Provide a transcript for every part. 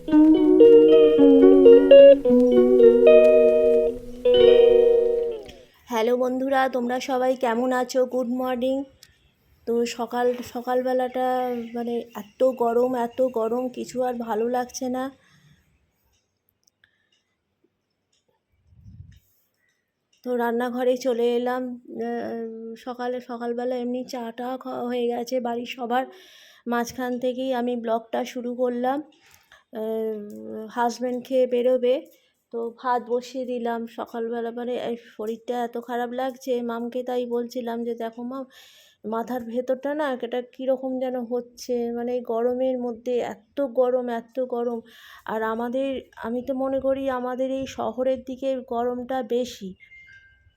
Hello বন্ধুরা, তোমরা সবাই কেমন আছো? Good morning. তো সকালবেলাটা মানে এত গরম কিছু আর ভালো লাগছে না। তো রান্নাঘরে চলে এলাম। সকালবেলা এমনি চাটা খাওয়া হয়ে গেছে বাড়ির সবার, মাঝখান থেকেই আমি ব্লগটা শুরু করলাম। হাজব্যান্ড খেয়ে বেরোবে, তো ভাত বসিয়ে দিলাম সকালবেলা। মানে এই শরীরটা এত খারাপ লাগছে, মামকে তাই বলছিলাম যে দেখো মা, মাথার ভেতরটা না এটা কীরকম যেন হচ্ছে, মানে এই গরমের মধ্যে এত গরম। আর আমি তো মনে করি আমাদের এই শহরের দিকে গরমটা বেশি।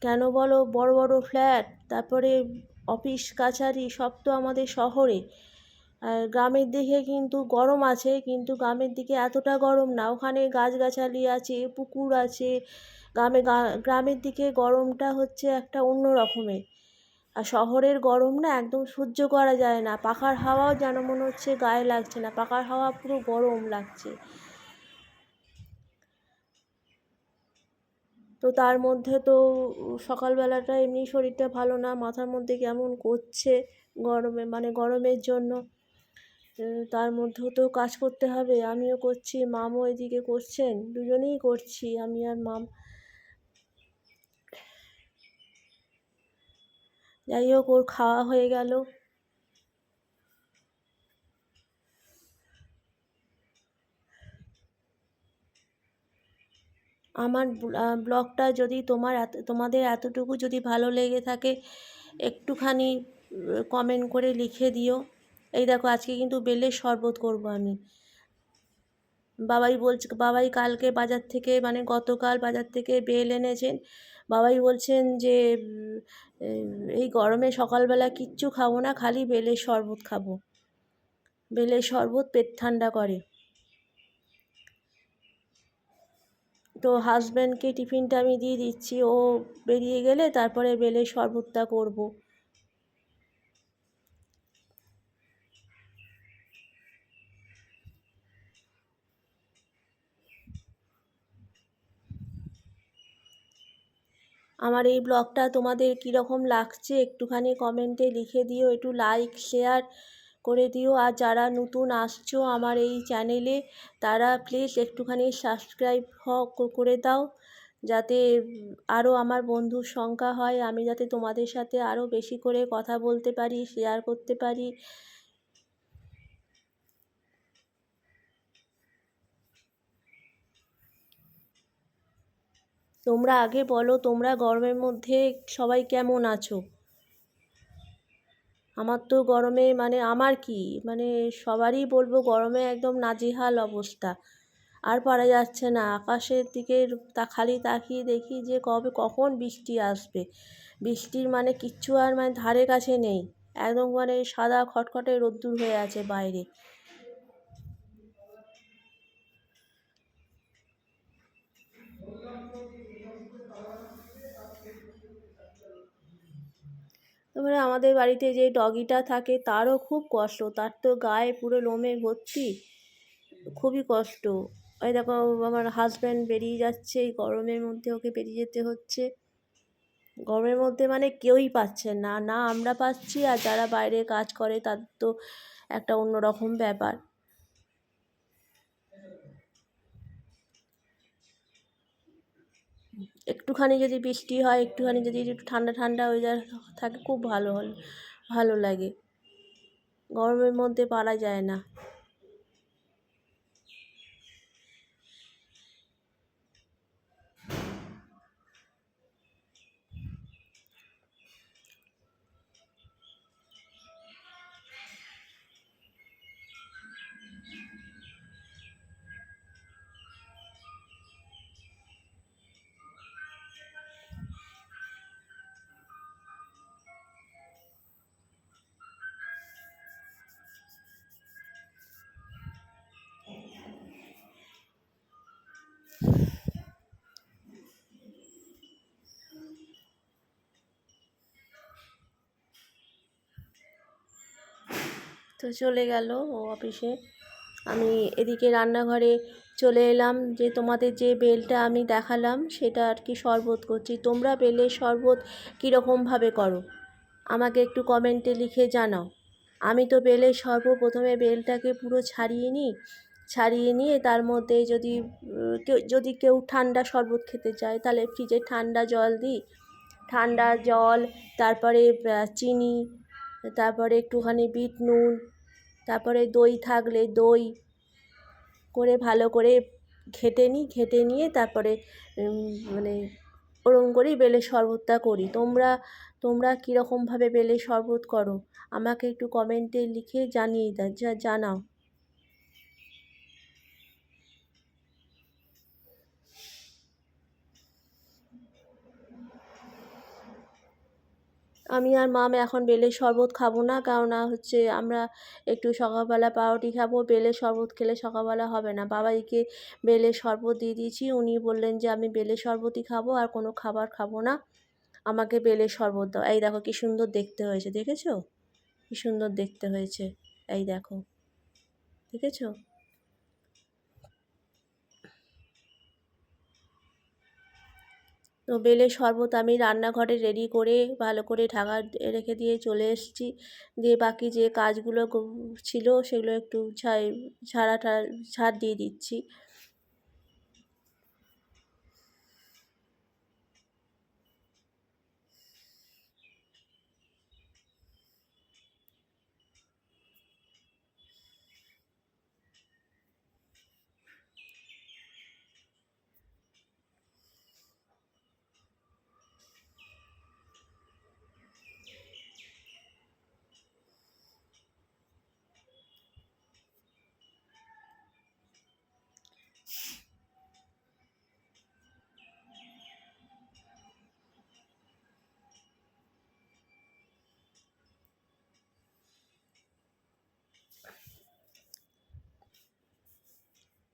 কেন বলো? বড় বড় ফ্ল্যাট, তারপরে অফিস কাছারি সব তো আমাদের শহরে। আর গ্রামের দিকে কিন্তু গরম আছে, কিন্তু গ্রামের দিকে এতটা গরম না, ওখানে গাছগাছালি আছে, পুকুর আছে। গ্রামের দিকে গরমটা হচ্ছে একটা অন্য রকমের। আর শহরের গরম না একদম সহ্য করা যায় না, পাখার হাওয়াও যেন মনে হচ্ছে গায়ে লাগছে না, পাখার হাওয়া পুরো গরম লাগছে। তো তার মধ্যে তো সকালবেলাটা এমনি শরীরটা ভালো না, মাথার মধ্যে কেমন করছে গরমের জন্য। তার মধ্যেও তো কাজ করতে হবে, আমিও করছি, মামও এদিকে করছেন, দুজনেই করছি আমি আর মাম। যাই হোক, ওর খাওয়া হয়ে গেল। আমার ব্লগটা যদি তোমাদের এতটুকু যদি ভালো লেগে থাকে, একটুখানি কমেন্ট করে লিখে দিও। এই দেখো, আজকে কিন্তু বেলের শরবত করব আমি। বাবাই কালকে বাজার থেকে, মানে গতকাল বাজার থেকে বেল এনেছেন। বাবাই বলছেন যে এই গরমে সকালবেলা কিচ্ছু খাবো না, খালি বেলের শরবত খাবো। বেলের শরবত পেট ঠান্ডা করে। তো হাজব্যান্ডকে টিফিনটা আমি দিয়ে দিচ্ছি, ও বেরিয়ে গেলে তারপরে বেলের শরবতটা করব। আমার এই ব্লগটা তোমাদের কীরকম লাগছে একটুখানি কমেন্টে লিখে দিও, একটু লাইক শেয়ার করে দিও। আর যারা নতুন আসছো আমার এই চ্যানেলে, তারা প্লিজ একটুখানি সাবস্ক্রাইব করে দাও, যাতে আরও আমার বন্ধুর সংখ্যা হয়, আমি যাতে তোমাদের সাথে আরও বেশি করে কথা বলতে পারি, শেয়ার করতে পারি। তোমরা আগে বলো, তোমরা গরমের মধ্যে সবাই কেমন আছো? আমার তো গরমে আমার কি, সবারই বলবো গরমে একদম নাজেহাল অবস্থা। আর পারা যাচ্ছে না, আকাশের দিকে খালি তাকিয়ে দেখি যে কখন বৃষ্টি আসবে। বৃষ্টির কিচ্ছু আর ধারে কাছে নেই, একদম সাদা খটখটে রোদ্দুর হয়ে আছে বাইরে। তারপরে আমাদের বাড়িতে যে ডগিটা থাকে তারও খুব কষ্ট, তার তো গায়ে পুরো লোমে ভর্তি, খুবই কষ্ট। ওই দেখো, আমার হাজব্যান্ড বেরিয়ে যাচ্ছে, এই গরমের মধ্যে ওকে বেরিয়ে যেতে হচ্ছে। গরমের মধ্যে কেউই পাচ্ছে না, না আমরা পাচ্ছি, আর যারা বাইরে কাজ করে তাদের তো একটা অন্যরকম ব্যাপার। একটুখানি যদি বৃষ্টি হয়, একটুখানি যদি একটু ঠান্ডা ঠান্ডা ওয়েদার থাকে, খুব ভালো লাগে। গরমের মধ্যে পারা যায় না। তো চলে গেল ও অফিসে। আমি এদিকে রান্নাঘরে চলে এলাম, যে তোমাদের যে বেলটা আমি দেখালাম সেটা আর কি শরবত করছি। তোমরা বেলের শরবত কীরকমভাবে করো আমাকে একটু কমেন্টে লিখে জানাও। আমি তো বেলের শরবত প্রথমে বেলটাকে পুরো ছাড়িয়ে নিয়ে তার মধ্যে যদি কেউ ঠান্ডা শরবত খেতে চায় তাহলে ফ্রিজে ঠান্ডা জল দিই, ঠান্ডা জল, তারপরে চিনি, তারপরে একটুখানি বিট নুন, তারপরে দই থাকলে দই করে ভালো করে ঘেটে নিয়ে তারপরে মানে ওরকম করেই বেলের শরবতটা করি। তোমরা কীরকমভাবে বেলের শরবত করো আমাকে একটু কমেন্টে লিখে জানাও। আমি আর মাম এখন বেলের শরবত খাবো না, কারণ হচ্ছে আমরা একটু সকালবেলা পাউরুটি খাবো। বেলের শরবত খেলে সকালবেলা হবে না। বাবাইকে বেলের শরবত দিয়ে দিয়েছি, উনি বললেন যে আমি বেলের শরবতই খাবো, আর কোনো খাবার খাবো না, আমাকে বেলের শরবত দাও। এই দেখো কি সুন্দর দেখতে হয়েছে, দেখেছো কি সুন্দর দেখতে হয়েছে, এই দেখো, দেখেছো? তো বেলের শরবত আমি রান্নাঘরে রেডি করে ভালো করে ঢাকা রেখে দিয়ে চলে এসেছি। দিয়ে বাকি যে কাজগুলো ছিল সেগুলো একটু ঝাড় দিয়ে দিচ্ছি।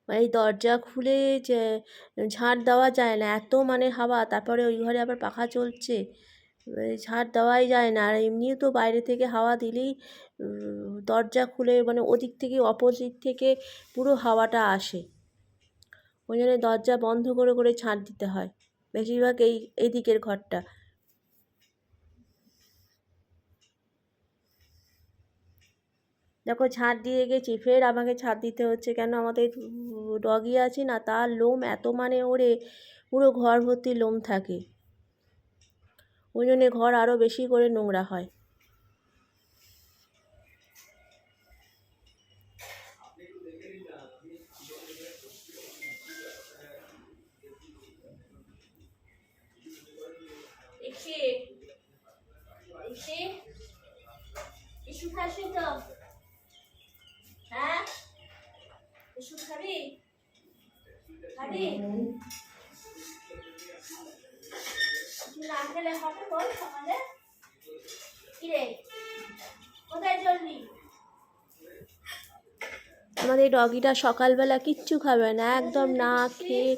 এই দরজা খুলে যে ঝাঁট দেওয়া যায় না, এত মানে হাওয়া, তারপরে ওই ঘরে আবার পাখা চলছে, ঝাঁট দেওয়াই যায় না। আর এমনিও তো বাইরে থেকে হাওয়া দিলেই দরজা খুলে মানে ওদিক থেকে অপোজিট থেকে পুরো হাওয়াটা আসে, ওই জন্য দরজা বন্ধ করে করে ঝাঁট দিতে হয় বেশিরভাগ এই দিকের ঘরটা। দেখো ঝাঁট দিয়ে গেছি, ফের আমাকে ঝাঁট দিতে হচ্ছে, কেন আমাদের ডগি আছে না, তার লোম এত মানে ওরে পুরো ঘর ভর্তি লোম থাকে, ওই জন্যে ঘর আরও বেশি করে নোংরা হয়। হ্যাঁ, খাবি খাবি না খেলে হবে বল সকালে? কিরে কোথায় চলবি? আমাদের ডগিটা সকালবেলা কিচ্ছু খাবে না, একদম না খেয়ে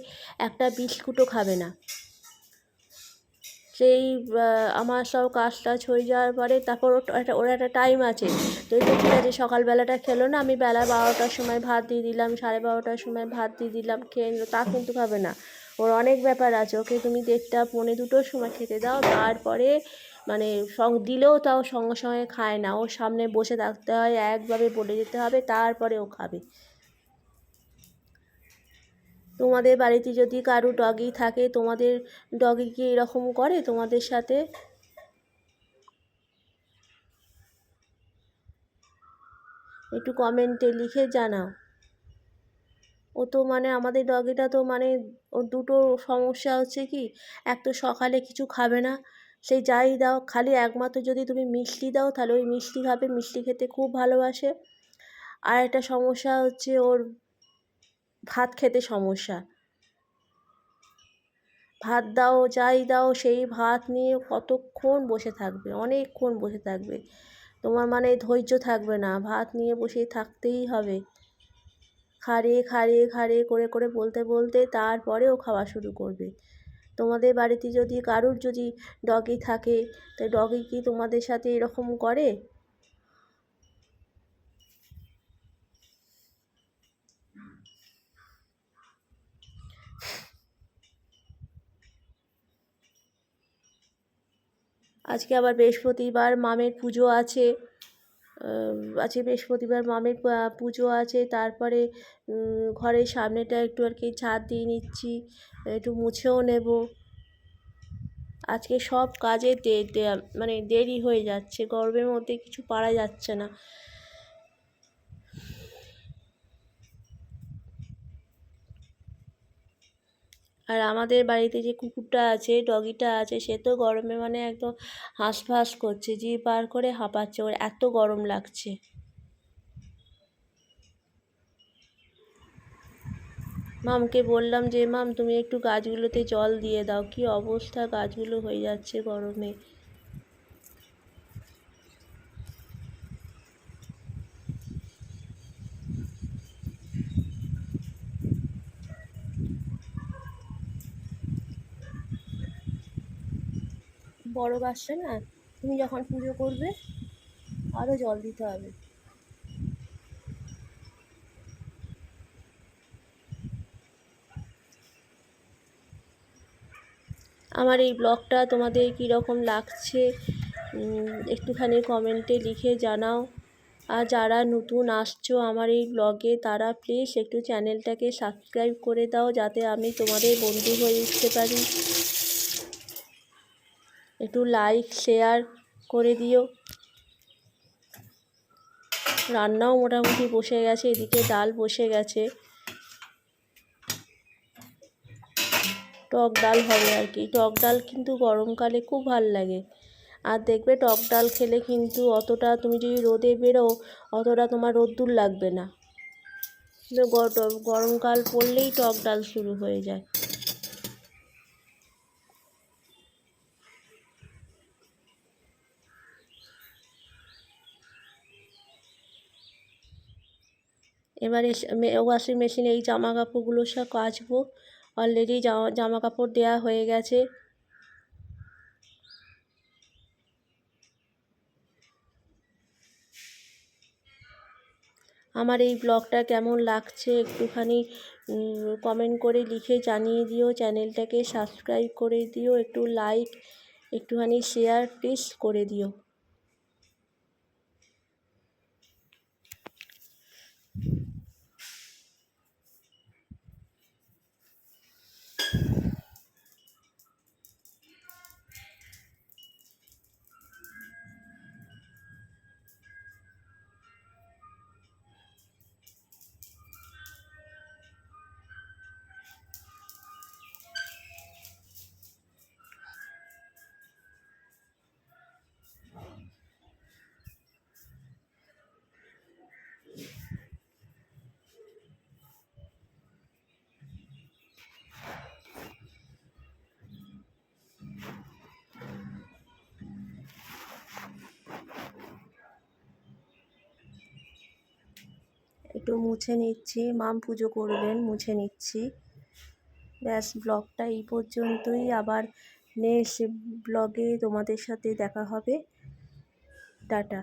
একটা বিস্কুটও খাবে না। সেই আমার সব কাজ টাজ হয়ে যাওয়ার পরে তারপর ওর একটা টাইম আছে, তো ঠিক আছে সকালবেলাটা খেলো না, আমি বেলা 12টার সময় ভাত দিয়ে দিলাম, 12:30টার সময় ভাত দিয়ে দিলাম, খেয়ে নিল, তা কিন্তু খাবে না। ওর অনেক ব্যাপার আছে, ওকে তুমি 1:30 পৌনে 2টোর সময় খেতে দাও, তারপরে মানে দিলেও তাও সঙ্গে সঙ্গে খায় না, ওর সামনে বসে থাকতে হয়, একভাবে বলে যেতে হবে, তারপরে ও খাবে। তোমাদের বাড়িতে যদি কারো ডগি থাকে, তোমাদের ডগি কি এরকম করে তোমাদের সাথে? একটু কমেন্টে লিখে জানাও। ও তো মানে আমাদের ডগিটা তো মানে ওর দুটো সমস্যা হচ্ছে কি, এক তো সকালে কিছু খাবে না, সেই যাই দাও খালি একমাত্র যদি তুমি মিষ্টি দাও তাহলে ওই মিষ্টি খাবে, মিষ্টি খেতে খুব ভালোবাসে। আর একটা সমস্যা হচ্ছে ওর ভাত খেতে সমস্যা, ভাত দাও যাই দাও সেই ভাত নিয়ে কতক্ষণ বসে থাকবে, অনেকক্ষণ বসে থাকবে, তোমার মানে ধৈর্য থাকবে না, ভাত নিয়ে বসে থাকতেই হবে, খাড়ে করে করে বলতে বলতে তারপরেও খাওয়া শুরু করবে। তোমাদের বাড়িতে যদি কারুর যদি ডগি থাকে, তো ডগি কি তোমাদের সাথে এরকম করে? আজকে আবার বৃহস্পতিবার, মামের পুজো আছে। আজকে বৃহস্পতিবার মামের পুজো আছে। তারপরে ঘরের সামনেটা একটু আর কি ঝাড় দিয়ে নিচ্ছি, একটু মুছেও নেব। আজকে সব কাজে মানে দেরি হয়ে যাচ্ছে, গরমের মধ্যে কিছু পারা যাচ্ছে না। আর আমাদের বাড়িতে যে কুকুরটা আছে, ডগিটা আছে, সে তো গরমে মানে একদম হাঁসফাঁস করছে, জিভ বার করে হাঁপাচ্ছে, ওর এত গরম লাগছে। মামকে বললাম যে মাম তুমি একটু গাছগুলোতে জল দিয়ে দাও, কি অবস্থা গাছগুলো হয়ে যাচ্ছে গরমে। বড় গাছটা না, তুমি যখন পুজো করবে আরও জল দিতে হবে। আমার এই ব্লগটা তোমাদের কীরকম লাগছে একটুখানি কমেন্টে লিখে জানাও। আর যারা নতুন আসছো আমার এই ব্লগে, তারা প্লিজ একটু চ্যানেলটাকে সাবস্ক্রাইব করে দাও, যাতে আমি তোমাদের বন্ধু হয়ে উঠতে পারি। একটু লাইক শেয়ার করে দিও। রান্নাও মোটামুটি বসে গেছে, এদিকে ডাল বসে গেছে, টক ডাল হবে আর কি। টক ডাল কিন্তু গরমকালে খুব ভাল লাগে। আর দেখবে টক ডাল খেলে কিন্তু অতটা, তুমি যদি রোদে বেরো অতটা তোমার রোদ্দুর লাগবে না। কিন্তু গরমকাল পড়লেই টক ডাল শুরু হয়ে যায়। এবারে ওয়াশিং মেশিনে এই জামা কাপড়গুলো সব কাচবো। অলরেডি জামা কাপড় দেওয়া হয়ে গেছে। আমার এই ব্লগটা কেমন লাগছে একটুখানি কমেন্ট করে লিখে জানিয়ে দিও। চ্যানেলটাকে সাবস্ক্রাইব করে দিও, একটু লাইক, একটুখানি শেয়ার প্লিজ করে দিও। একটু মুছে নিচ্ছি, মাম পুজো করবেন, মুছে নিচ্ছি। ব্যাস, ব্লগটা এই পর্যন্তই। আবার নেক্সট ব্লগে তোমাদের সাথে দেখা হবে। টাটা।